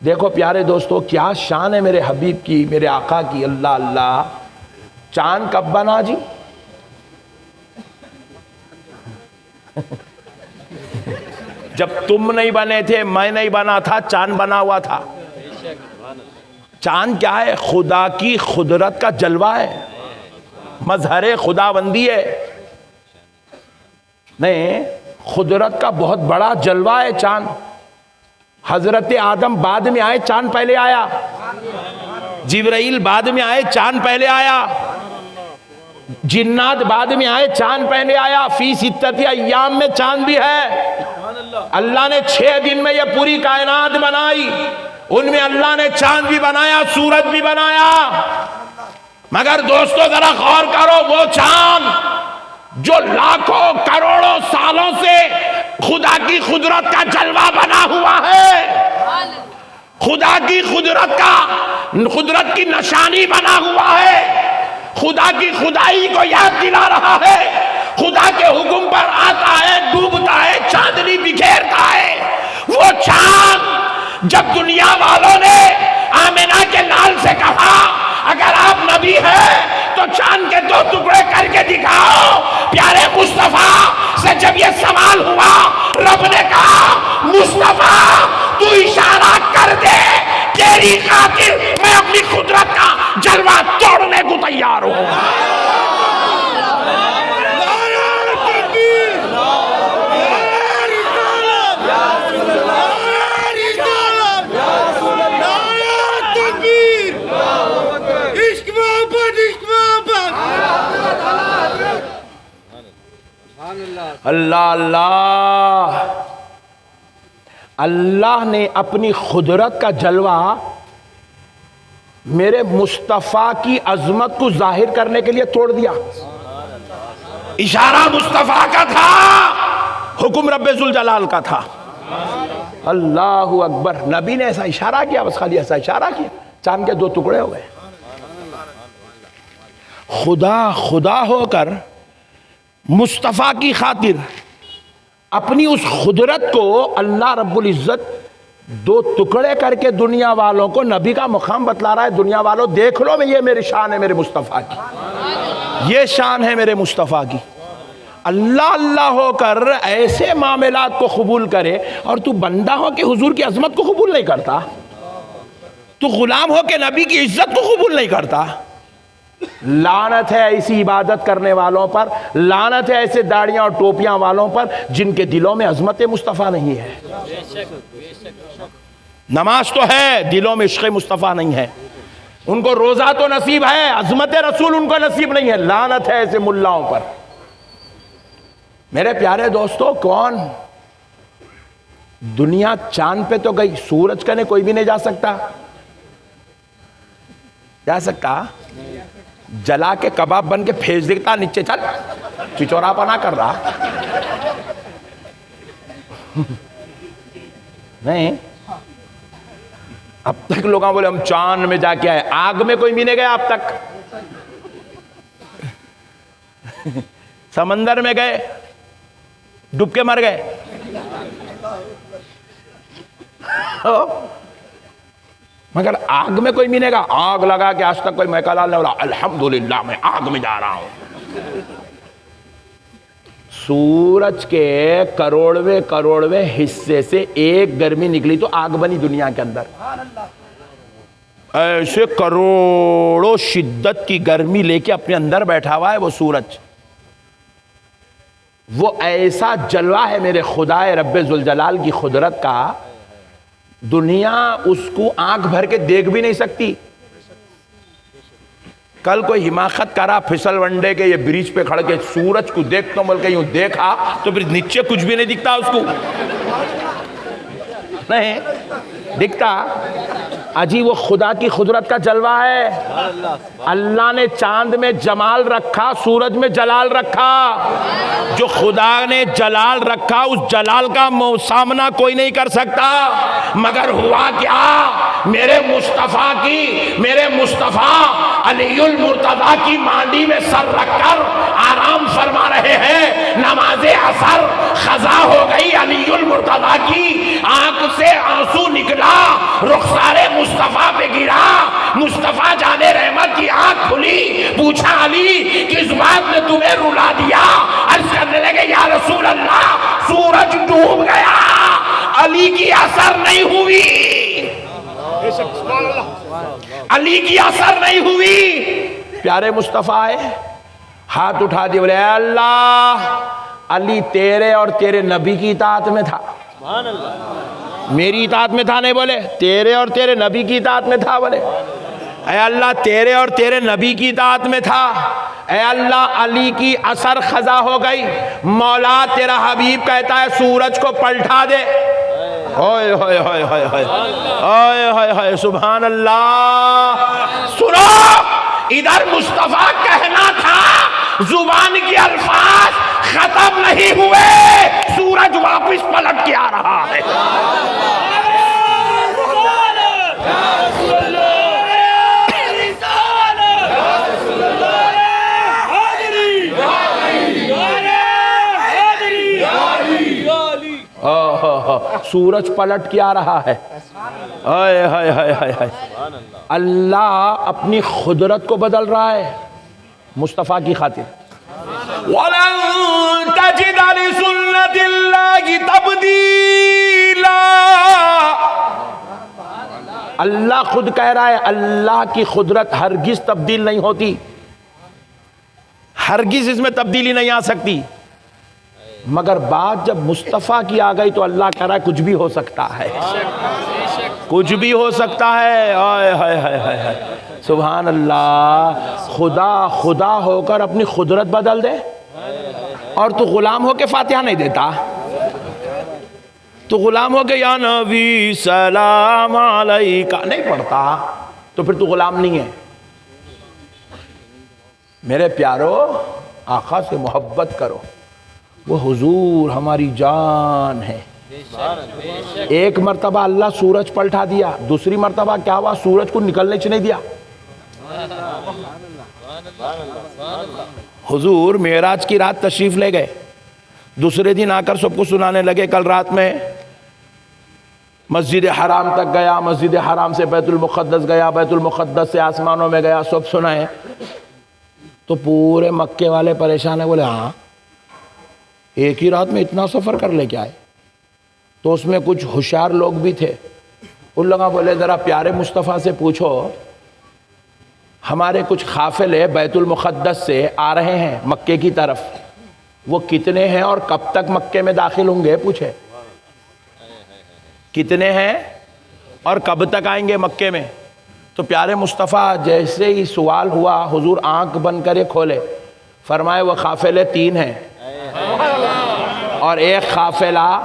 دیکھو پیارے دوستو کیا شان ہے میرے حبیب کی، میرے آقا کی، اللہ اللہ۔ چاند کب بنا جی؟ جب تم نہیں بنے تھے، میں نہیں بنا تھا، چاند بنا ہوا تھا۔ چاند کیا ہے؟ خدا کی قدرت کا جلوہ ہے، مظہر خدا بندی ہے، نہیں قدرت کا بہت بڑا جلوہ ہے چاند۔ حضرت آدم بعد میں آئے، چاند پہلے آیا۔ جبرائیل بعد میں آئے، چاند پہلے آیا۔ جنات بعد میں آئے، چاند پہلے آیا۔ فی ستۃ ایام میں چاند بھی ہے۔ اللہ نے 6 دن میں یہ پوری کائنات بنائی، ان میں اللہ نے چاند بھی بنایا، سورج بھی بنایا۔ مگر دوستو ذرا غور کرو، وہ چاند جو لاکھوں کروڑوں سالوں سے خدا کی قدرت کا جلوہ بنا ہوا ہے، خدا کی قدرت کی نشانی بنا ہوا ہے، خدا کی خدائی کو یاد دلا رہا ہے، خدا کے حکم پر آتا ہے، ڈوبتا ہے، چاندنی بکھیرتا ہے۔ وہ چاند جب دنیا والوں نے آمنہ کے لال سے کہا اگر آپ نبی ہیں تو چاند کے 2 ٹکڑے کر کے دکھاؤ، پیارے مصطفیٰ سے جب یہ سوال ہوا، رب نے کہا مصطفیٰ تو اشارہ کر دے، تیری خاطر میں اپنی قدرت کا جلوہ توڑنے کو تیار ہوں۔ اللہ اللہ، اللہ نے اپنی قدرت کا جلوہ میرے مصطفیٰ کی عظمت کو ظاہر کرنے کے لیے توڑ دیا۔ اشارہ مصطفیٰ کا تھا، حکم رب ذوالجلال کا تھا۔ اللہ اکبر، نبی نے ایسا اشارہ کیا، بس خالی ایسا اشارہ کیا، چاند کے 2 ٹکڑے ہو گئے۔ خدا ہو کر مصطفیٰ کی خاطر اپنی اس قدرت کو اللہ رب العزت 2 ٹکڑے کر کے دنیا والوں کو نبی کا مقام بتلا رہا ہے۔ دنیا والوں دیکھ لو، میں یہ میری شان ہے میرے مصطفیٰ کی، یہ شان ہے میرے مصطفیٰ کی۔ اللہ اللہ ہو کر ایسے معاملات کو قبول کرے، اور تو بندہ ہو کہ حضور کی عظمت کو قبول نہیں کرتا، تو غلام ہو کہ نبی کی عزت کو قبول نہیں کرتا۔ لعنت ہے ایسی عبادت کرنے والوں پر، لعنت ہے ایسے داڑیاں اور ٹوپیاں والوں پر جن کے دلوں میں عظمت مصطفیٰ نہیں ہے۔ نماز تو ہے، دلوں میں عشق مصطفیٰ نہیں ہے۔ ان کو روزہ تو نصیب ہے، عظمت رسول ان کو نصیب نہیں ہے۔ لعنت ہے ایسے ملاؤں پر۔ میرے پیارے دوستو، کون دنیا چاند پہ تو گئی، سورج کنے کوئی بھی نہیں جا سکتا؟ جا سکتا؟ جلا کے کباب بن کے پھینچ دیتا نیچے، چل چچورا پنا کر رہا نہیں۔ اب تک لوگاں بولے ہم چاند میں جا کے آئے، آگ میں کوئی بھی نہیں گیا اب تک۔ سمندر میں گئے، ڈوب کے مر گئے۔ مگر آگ میں کوئی ملے گا؟ آگ لگا کہ آج تک کوئی میکا لال نے بولا الحمدللہ میں آگ میں جا رہا ہوں۔ سورج کے کروڑویں حصے سے ایک گرمی نکلی تو آگ بنی دنیا کے اندر۔ ایسے کروڑوں شدت کی گرمی لے کے اپنے اندر بیٹھا ہوا ہے وہ سورج۔ وہ ایسا جلوہ ہے میرے خدا رب ذوالجلال کی قدرت کا، دنیا اس کو آنکھ بھر کے دیکھ بھی نہیں سکتی۔ کل کوئی حماقت کرا پھسل ونڈے کے یہ برج پہ کھڑ کے سورج کو دیکھتا ہوں، بلکہ یوں دیکھا تو پھر نیچے کچھ بھی نہیں دکھتا اس کو، نہیں دکھتا۔ اجی وہ خدا کی قدرت کا جلوہ ہے۔ اللہ نے چاند میں جمال رکھا، سورج میں جلال رکھا۔ جو خدا نے جلال رکھا اس جلال کا سامنا کوئی نہیں کر سکتا۔ مگر ہوا کیا؟ میرے مصطفیٰ علی المرتضیٰ کی مانڈی میں سر رکھ کر آرام فرما رہے ہیں. نماز عصر قضا ہو گئی, علی المرتضیٰ کی آنکھ سے آنسو نکلا, رخسار مصطفیٰ پہ گرا. مصطفیٰ جان رحمت کی آنکھ کھلی, پوچھا علی کس بات نے تمہیں رلا دیا؟ عرض کرنے لگے یا رسول اللہ سورج ڈوب گیا, علی کی اثر نہیں ہوئی, علی کی اثر نہیں ہوئی. پیارے مصطفیٰ آئے, ہاتھ اٹھا دیے, بولے اے اللہ علی تیرے اور تیرے نبی کی اطاعت میں تھا, میری اطاعت میں تھا نہیں, بولے تیرے اور تیرے نبی کی اطاعت میں تھا. بولے اے اللہ تیرے اور تیرے نبی کی اطاعت میں تھا. اے اللہ علی کی اثر خزا ہو گئی, مولا تیرا حبیب کہتا ہے سورج کو پلٹا دے. ہوئے ہوئے ہوئے ہوئے ہوئے ہوئے ہوئے ہوئے سبحان اللہ. سنو, ادھر مصطفیٰ کہنا تھا, زبان کی الفاظ ختم نہیں ہوئے, سورج واپس پلٹ کے آ رہا ہے. سورج پلٹ کے آ رہا ہے. اللہ اپنی قدرت کو بدل رہا ہے مصطفیٰ کی خاطر. وَلَن تَجِدَ لِسُنَّةِ اللَّهِ تَبْدِيلًا. اللہ خود کہہ رہا ہے اللہ کی قدرت ہرگز تبدیل نہیں ہوتی, ہرگز اس میں تبدیلی نہیں آ سکتی. مگر بات جب مصطفیٰ کی آ گئی تو اللہ کہہ رہا ہے کچھ بھی ہو سکتا ہے, کچھ بھی ہو سکتا ہے. سبحان اللہ. خدا ہو کر اپنی قدرت بدل دے, اور تو غلام ہو کے فاتحہ نہیں دیتا, تو غلام ہو کے یا نبی سلام علیکہ نہیں پڑھتا, تو پھر تو غلام نہیں ہے. میرے پیارو آقا سے محبت کرو, وہ حضور ہماری جان ہے. ایک مرتبہ اللہ سورج پلٹا دیا, دوسری مرتبہ کیا ہوا, سورج کو نکلنے چ نہیں دیا. حضور معراج کی رات تشریف لے گئے, دوسرے دن آ کر سب کو سنانے لگے کل رات میں مسجد حرام تک گیا, مسجد حرام سے بیت المقدس گیا, بیت المقدس سے آسمانوں میں گیا, سب سنائے. تو پورے مکے والے پریشان ہیں, بولے ہاں ایک ہی رات میں اتنا سفر کر لے کے آئے. تو اس میں کچھ ہوشیار لوگ بھی تھے, ان لوگوں بولے ذرا پیارے مصطفیٰ سے پوچھو ہمارے کچھ قافلے بیت المقدس سے آ رہے ہیں مکے کی طرف, وہ کتنے ہیں اور کب تک مکے میں داخل ہوں گے, پوچھے کتنے ہیں اور کب تک آئیں گے مکے میں. تو پیارے مصطفیٰ جیسے ہی سوال ہوا حضور آنکھ بند کرے کھولے, فرمائے وہ قافلے 3 ہیں, اور ایک قافلہ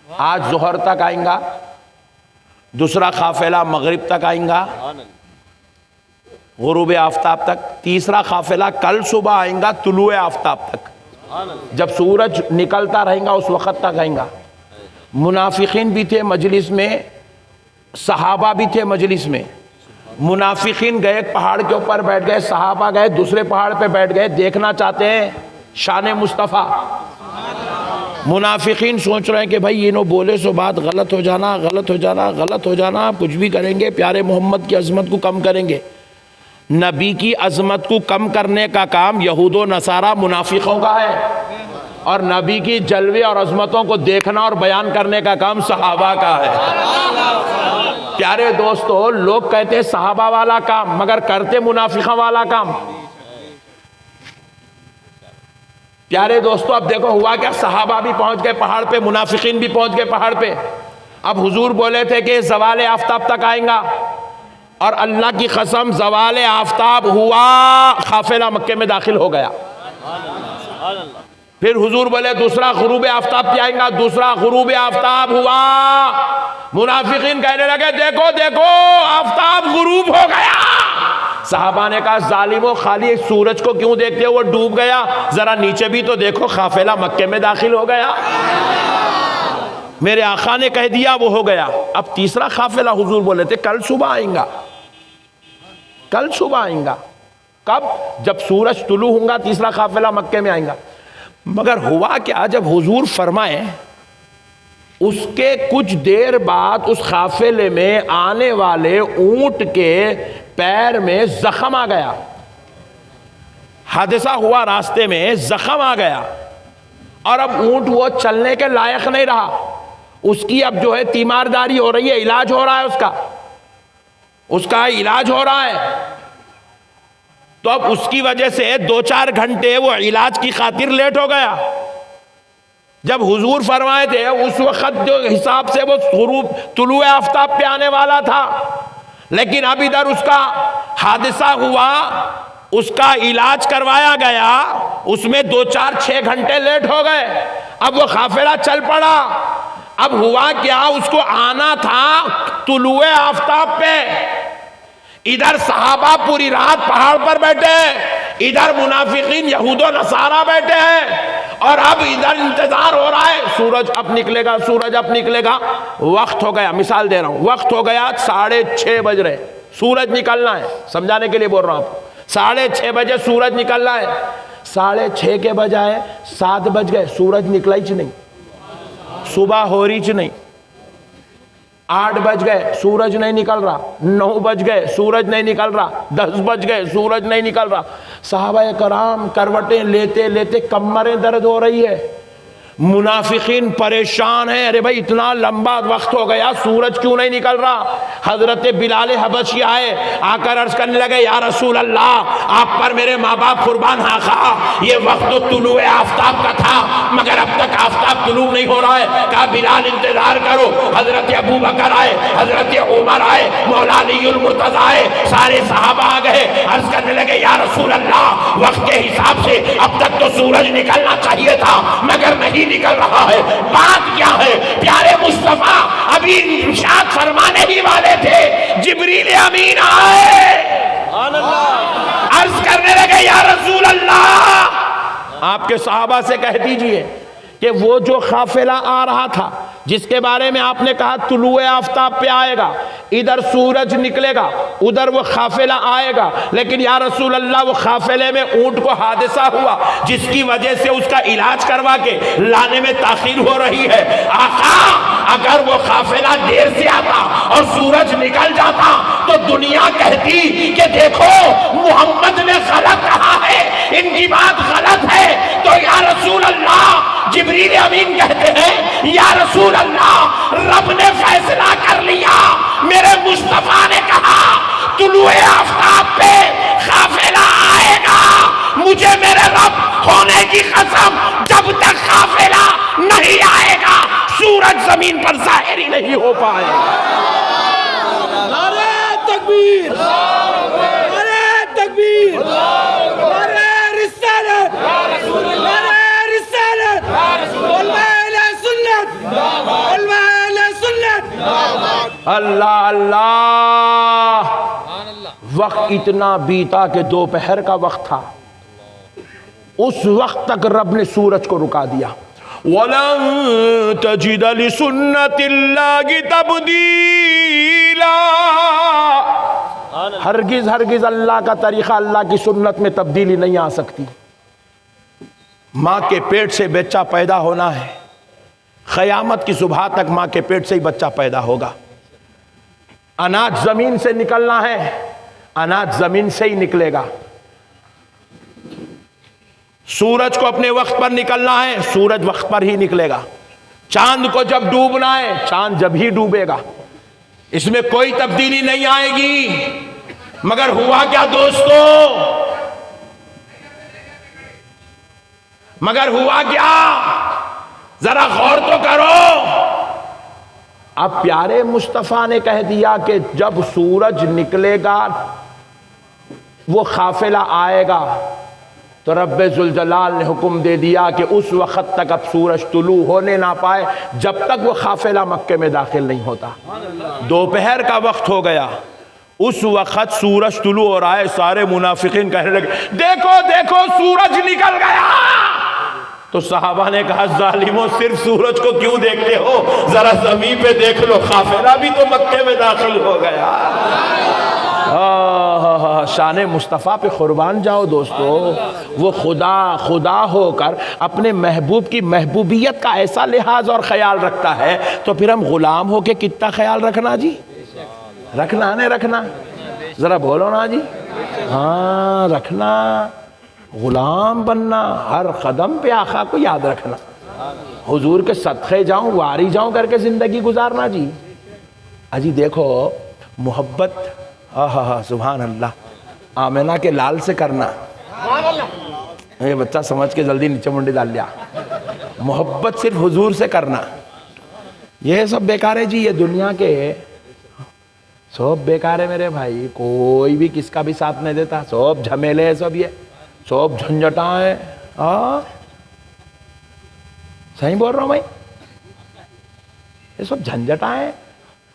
آج ظہر تک آئیں گا, دوسرا قافلہ مغرب تک آئیں گا غروب آفتاب تک, تیسرا قافلہ کل صبح آئیں گا طلوع آفتاب تک, جب سورج نکلتا رہیں گا اس وقت تک آئیں گا. منافقین بھی تھے مجلس میں, صحابہ بھی تھے مجلس میں. منافقین گئے ایک پہاڑ کے اوپر بیٹھ گئے, صحابہ گئے دوسرے پہاڑ پہ بیٹھ گئے, دیکھنا چاہتے ہیں شان مصطفیٰ. منافقین سوچ رہے ہیں کہ بھائی یہ نو بولے سو بات غلط ہو جانا, غلط ہو جانا, غلط ہو جانا, کچھ بھی کریں گے پیارے محمد کی عظمت کو کم کریں گے. نبی کی عظمت کو کم کرنے کا کام یہود و نصارہ منافقوں کا ہے, اور نبی کی جلوے اور عظمتوں کو دیکھنا اور بیان کرنے کا کام صحابہ کا ہے. پیارے دوستو, لوگ کہتے ہیں صحابہ والا کام مگر کرتے منافقہ والا کام. پیارے دوستو اب دیکھو ہوا کیا, صحابہ بھی پہنچ گئے پہاڑ پہ, منافقین بھی پہنچ گئے پہاڑ پہ. اب حضور بولے تھے کہ زوال آفتاب تک آئیں گا, اور اللہ کی قسم زوال آفتاب ہوا, قافلہ مکے میں داخل ہو گیا. پھر حضور بولے دوسرا غروب آفتاب پہ آئیں گا, دوسرا غروب آفتاب ہوا. منافقین کہنے لگے دیکھو دیکھو آفتاب غروب ہو گیا. صحابہ نے کہا ظالمو خالی سورج کو کیوں دیکھتے ہو, وہ ڈوب گیا, ذرا نیچے بھی تو دیکھو قافلہ مکے میں داخل ہو گیا. میرے آقا نے کہہ دیا وہ ہو گیا. اب تیسرا قافلہ حضور بولے تھے کل صبح آئیں گا, کل صبح آئیں گا. کب؟ جب سورج طلوع ہوں گا تیسرا قافلہ مکے میں آئیں گا. مگر ہوا کیا, جب حضور فرمائے اس کے کچھ دیر بعد اس قافلے میں آنے والے اونٹ کے پیر میں زخم آ گیا. حادثہ ہوا, راستے میں زخم آ گیا, اور اب اونٹ وہ چلنے کے لائق نہیں رہا. اس کی اب جو ہے تیمارداری ہو رہی ہے, علاج ہو رہا ہے, اس کا علاج ہو رہا ہے. تو اب اس کی وجہ سے 2-4 گھنٹے وہ علاج کی خاطر لیٹ ہو گیا. جب حضور فرمائے تھے اس وقت جو حساب سے وہ غروب طلوع آفتاب پہ آنے والا تھا, لیکن اب ادھر اس کا حادثہ ہوا, اس کا علاج کروایا گیا, اس میں 2-4-6 گھنٹے لیٹ ہو گئے. اب وہ قافلہ چل پڑا. اب ہوا کیا, اس کو آنا تھا طلوع آفتاب پہ. ادھر صحابہ پوری رات پہاڑ پر بیٹھے, ادھر منافقین یہود و نصارہ بیٹھے ہیں, اور اب ادھر انتظار ہو رہا ہے سورج اب نکلے گا, سورج اب نکلے گا. وقت ہو گیا, مثال دے رہا ہوں, وقت ہو گیا 6:30 بج رہے, سورج نکلنا ہے, سمجھانے کے لیے بول رہا ہوں آپ کو. 6:30 بجے سورج نکلنا ہے. 6:30 کے بجائے 7 بج گئے, سورج نکلا ہی نہیں, صبح ہو رہی نہیں. 8 بج گئے, سورج نہیں نکل رہا. 9 بج گئے, سورج نہیں نکل رہا. 10 بج گئے, سورج نہیں نکل رہا. صحابہ کرام کروٹیں لیتے لیتے کمریں درد ہو رہی ہے. منافقین پریشان ہیں, ارے بھائی اتنا لمبا وقت ہو گیا, سورج کیوں نہیں نکل رہا. حضرت بلال حبشی آئے, آ کر عرض کرنے لگے یا رسول اللہ, آپ پر میرے ماں باپ قربان آقا, یہ وقت تو طلوع آفتاب کا تھا مگر اب تک آفتاب طلوع نہیں ہو رہا ہے. کہا بلال انتظار کرو. حضرت ابو بکر آئے, حضرت عمر آئے, مولا علی المرتضیٰ آئے, سارے صحابہ آ گئے. عرض کرنے لگے یا رسول اللہ, وقت کے حساب سے اب تک تو سورج نکلنا چاہیے تھا مگر نہیں نکل رہا ہے, بات کیا ہے. پیارے مصطفیٰ ابھی ارشاد فرمانے ہی والے تھے, جبریل امین آئے, عرض کرنے لگے یا رسول اللہ, آپ کے صحابہ سے کہہ دیجئے کہ وہ جو قافلہ آ رہا تھا جس کے بارے میں آپ نے کہا طلوع آفتاب پہ آئے گا, ادھر سورج نکلے گا, ادھر وہ قافلہ آئے گا, لیکن یا رسول اللہ وہ قافلے میں اونٹ کو حادثہ ہوا جس کی وجہ سے اس کا علاج کروا کے لانے میں تاخیر ہو رہی ہے. آقا اگر وہ قافلہ دیر سے آتا اور سورج نکل جاتا تو دنیا کہتی کہ دیکھو محمد نے غلط کہا ہے, ان کی بات غلط ہے. تو یا رسول اللہ, جبریل امین کہتے ہیں یا رسول اللہ, رب نے فیصلہ کر لیا, میرے مصطفیٰ نے کہا طلوع آفتاب پہ قافلہ آئے گا. مجھے میرے رب ہونے کی قسم, جب تک قافلہ نہیں آئے گا سورج زمین پر ظاہر ہی نہیں ہو پائے گا. نعرہ تکبیر, نعرہ تکبیر, نعرہ رسالت, نعرہ رسالت, علماء اہل سنت, علماء اہل سنت. اللہ اللہ. وقت اتنا بیتا کہ دوپہر کا وقت تھا, اس وقت تک رب نے سورج کو رکا دیا. وَلَن تَجِدَ لِسُنَّةِ اللَّهِ تَبْدِيلًا. ہرگز ہرگز اللہ کا طریقہ, اللہ کی سنت میں تبدیلی نہیں آ سکتی. ماں کے پیٹ سے بچہ پیدا ہونا ہے, قیامت کی صبح تک ماں کے پیٹ سے ہی بچہ پیدا ہوگا. اناج زمین سے نکلنا ہے, اناج زمین سے ہی نکلے گا. سورج کو اپنے وقت پر نکلنا ہے, سورج وقت پر ہی نکلے گا. چاند کو جب ڈوبنا ہے, چاند جب ہی ڈوبے گا. اس میں کوئی تبدیلی نہیں آئے گی. مگر ہوا کیا دوستو, مگر ہوا کیا, ذرا غور تو کرو. اب پیارے مصطفیٰ نے کہہ دیا کہ جب سورج نکلے گا وہ قافلہ آئے گا, تو رب ذوالجلال نے حکم دے دیا کہ اس وقت تک اب سورج طلوع ہونے نہ پائے جب تک وہ قافلہ مکے میں داخل نہیں ہوتا. دوپہر کا وقت ہو گیا, اس وقت سورج طلوع ہو رہا ہے. سارے منافقین کہنے لگے دیکھو دیکھو سورج نکل گیا. تو صحابہ نے کہا ظالموں صرف سورج کو کیوں دیکھتے ہو، ذرا زمین پہ دیکھ لو، قافلہ بھی تو مکے میں داخل ہو گیا۔ شان مصطفیٰ پہ قربان جاؤ دوستو، وہ خدا ہو کر اپنے محبوب کی محبوبیت کا ایسا لحاظ اور خیال رکھتا ہے، تو پھر ہم غلام ہو کے کتنا خیال رکھنا جی، رکھنا نہیں رکھنا، ذرا بولو نا جی، ہاں رکھنا، غلام بننا، ہر قدم پہ آقا کو یاد رکھنا، حضور کے صدقے جاؤں واری جاؤں کر کے زندگی گزارنا جی۔ اجی دیکھو محبت، سبحان اللہ، آمینہ کے لال سے کرنا، یہ بچہ سمجھ کے جلدی نیچے منڈی ڈال لیا، محبت صرف حضور سے کرنا، یہ سب بیکار ہے جی، یہ دنیا کے سب بیکار ہے میرے بھائی، کوئی بھی کس کا بھی ساتھ نہیں دیتا، سب جھمیلے ہیں، سب یہ سب جھنجھٹاں ہیں، صحیح بول رہا ہوں بھائی، یہ سب جھنجھٹاں ہیں،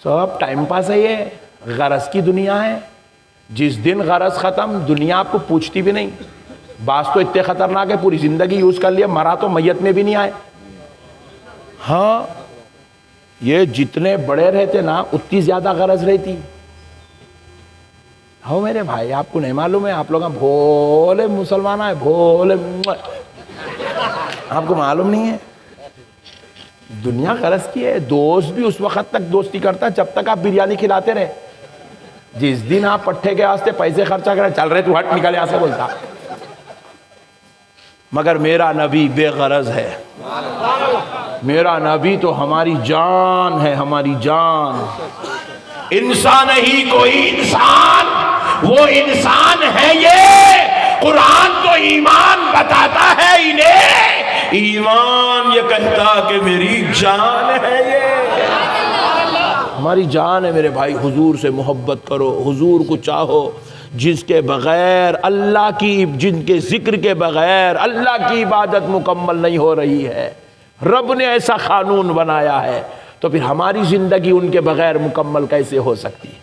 سب ٹائم پاس ہے، یہ غرض کی دنیا ہے، جس دن غرض ختم دنیا آپ کو پوچھتی بھی نہیں، بعض تو اتنے خطرناک ہے پوری زندگی یوز کر لیا، مرا تو میت میں بھی نہیں آئے۔ ہاں یہ جتنے بڑے رہتے نا اتنی زیادہ غرض رہتی، ہو میرے بھائی آپ کو نہیں معلوم ہے، آپ لوگ بھولے مسلمان ہیں، بھولے، آپ کو معلوم نہیں ہے، دنیا غرض کی ہے، دوست بھی اس وقت تک دوستی کرتا ہے جب تک آپ بریانی کھلاتے رہے، جس دن آپ پٹھے کے واسطے پیسے خرچہ کرے چل رہے تو ہٹ نکل یہاں سے بولتا، مگر میرا نبی بے غرض ہے، میرا نبی تو ہماری جان ہے، ہماری جان، انسان ہی کوئی انسان، وہ انسان ہے یہ، قرآن تو ایمان بتاتا ہے انہیں، ایمان یہ کہتا کہ میری جان ہے، یہ ہماری جان ہے میرے بھائی، حضور سے محبت کرو، حضور کو چاہو، جس کے بغیر اللہ کی، جن کے ذکر کے بغیر اللہ کی عبادت مکمل نہیں ہو رہی ہے، رب نے ایسا قانون بنایا ہے، تو پھر ہماری زندگی ان کے بغیر مکمل کیسے ہو سکتی ہے؟